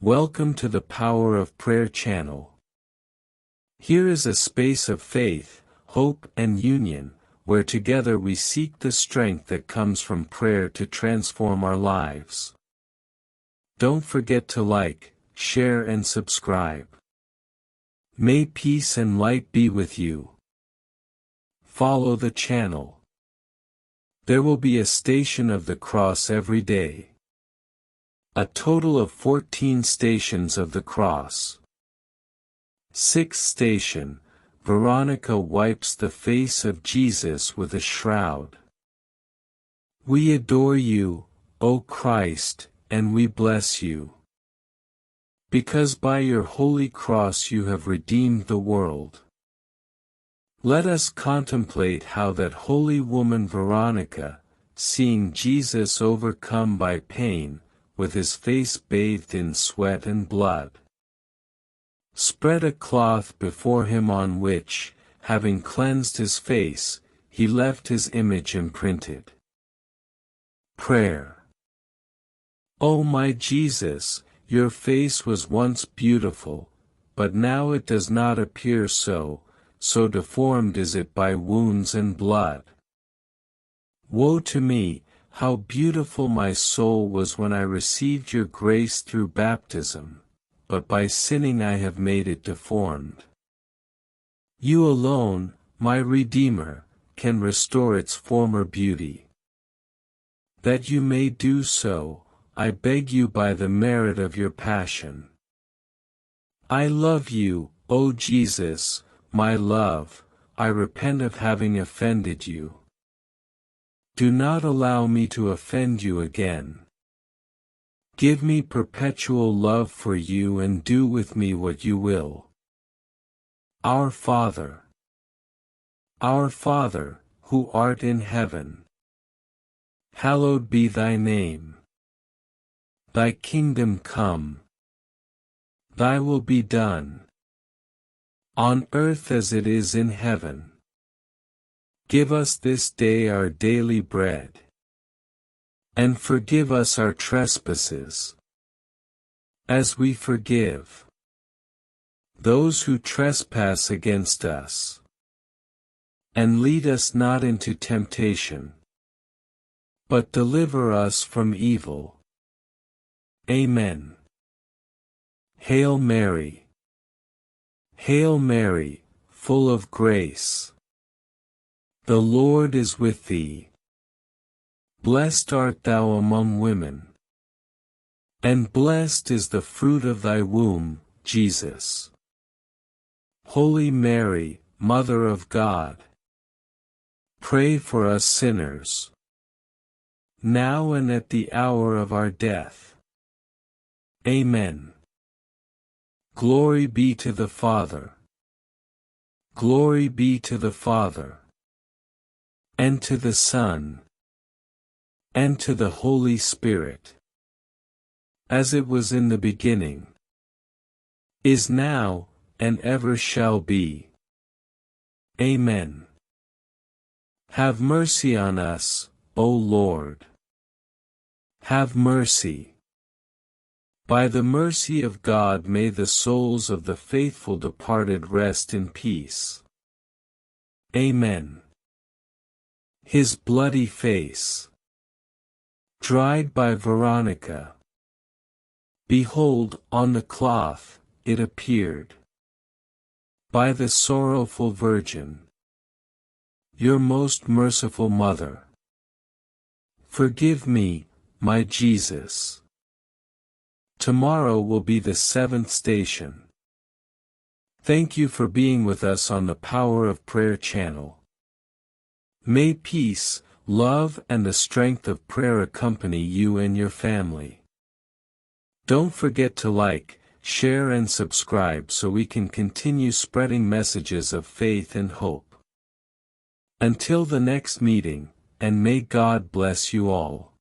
Welcome to the Power of Prayer channel. Here is a space of faith, hope and union, where together we seek the strength that comes from prayer to transform our lives. Don't forget to like, share and subscribe. May peace and light be with you. Follow the channel. There will be a station of the cross every day. A total of 14 stations of the cross. 6th station, Veronica wipes the face of Jesus with a shroud. We adore you, O Christ, and we bless you. Because by your holy cross you have redeemed the world. Let us contemplate how that holy woman Veronica, seeing Jesus overcome by pain, with his face bathed in sweat and blood, spread a cloth before him on which, having cleansed his face, he left his image imprinted. Prayer. O my Jesus, your face was once beautiful, but now it does not appear so deformed is it by wounds and blood. Woe to me, how beautiful my soul was when I received your grace through baptism, but by sinning I have made it deformed. You alone, my Redeemer, can restore its former beauty. That you may do so, I beg you by the merit of your passion. I love you, O Jesus, my love, I repent of having offended you. Do not allow me to offend you again. Give me perpetual love for you and do with me what you will. Our Father, who art in heaven, hallowed be thy name. Thy kingdom come. Thy will be done, on earth as it is in heaven. Give us this day our daily bread. And forgive us our trespasses, as we forgive those who trespass against us. And lead us not into temptation, but deliver us from evil. Amen. Hail Mary. Hail Mary, full of grace. The Lord is with thee. Blessed art thou among women, and blessed is the fruit of thy womb, Jesus. Holy Mary, Mother of God, pray for us sinners, now and at the hour of our death. Amen. Glory be to the Father. Glory be to the Father, and to the Son, and to the Holy Spirit, as it was in the beginning, is now, and ever shall be. Amen. Have mercy on us, O Lord. Have mercy. By the mercy of God may the souls of the faithful departed rest in peace. Amen. His bloody face, dried by Veronica. Behold, on the cloth, it appeared. By the sorrowful Virgin, your most merciful Mother. Forgive me, my Jesus. Tomorrow will be the 7th station. Thank you for being with us on the Power of Prayer channel. May peace, love and the strength of prayer accompany you and your family. Don't forget to like, share and subscribe so we can continue spreading messages of faith and hope. Until the next meeting, and may God bless you all.